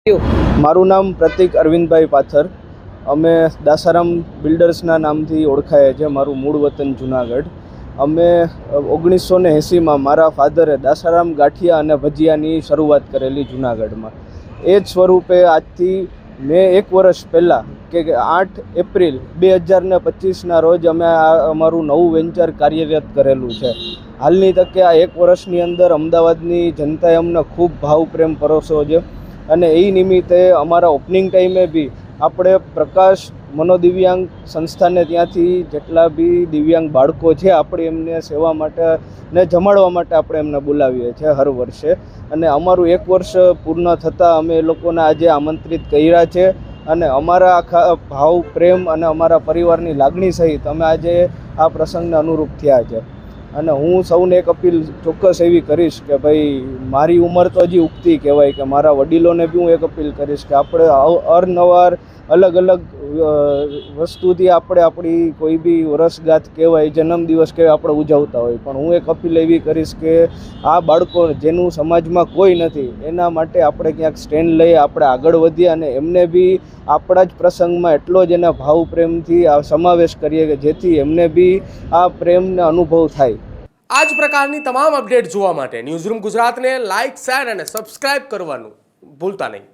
મારું નામ પ્રતિક અરવિંદભાઈ પાથર. અમે દાસારામ બિલ્ડર્સના નામથી ઓળખાય છે. મારું મૂળ વતન જુનાગઢ. અમે 1980માં મારા ફાધરે દાસારામ ગાંઠિયા અને ભજીયાની શરૂઆત કરેલી જુનાગઢમાં. એ જ સ્વરૂપે આજથી મેં 1 વર્ષ પહેલાં કે 8 એપ્રિલ 2025ના રોજ અમે અમારું નવું વેન્ચર કાર્યરત કરેલું છે. હાલની તકે આ 1 વર્ષની અંદર અમદાવાદની જનતાએ અમને ખૂબ ભાવ પ્રેમ પરોસ્યો છે અને એ નિમિત્તે અમારા ઓપનિંગ ટાઈમે બી આપણે પ્રકાશ મનોદિવ્યાંગ સંસ્થાને ત્યાંથી જેટલા બી દિવ્યાંગ બાળકો છે આપણે એમને સેવા માટે ને જમાડવા માટે આપણે એમને બોલાવીએ છીએ હર વર્ષે. અને અમારું 1 વર્ષ પૂર્ણ થતાં અમે એ લોકોને આજે આમંત્રિત કર્યા છે અને અમારા આખા ભાવ પ્રેમ અને અમારા પરિવારની લાગણી સહિત અમે આજે આ પ્રસંગને અનુરૂપ થયા છે. અને હું સૌને એક અપીલ ચોક્કસ એવી કરીશ કે ભાઈ, મારી ઉંમર તો હજી ઉગતી કહેવાય, કે મારા વડીલોને બી હું એક અપીલ કરીશ કે આપણે અવારનવાર અલગ અલગ વસ્તુથી આપણે આપણી કોઈ બી વર્ષગાંઠ કહેવાય, જન્મદિવસ કહેવાય, આપણે ઉજવતા હોય. પણ હું એક અપીલ એવી કરીશ કે આ બાળકો જેનું સમાજમાં કોઈ નથી એના માટે આપણે ક્યાંક સ્ટેન્ડ લઈએ, આપણે આગળ વધીએ અને એમને બી આપણા જ પ્રસંગમાં એટલો જ એના ભાવ પ્રેમથી આ સમાવેશ કરીએ કે જેથી એમને બી આ પ્રેમને અનુભવ થાય. આ જ પ્રકારની તમામ અપડેટ જોવા માટે ન્યૂઝરૂમ ગુજરાતને લાઇક, શેર અને સબસ્ક્રાઇબ કરવાનું ભૂલતા નહીં.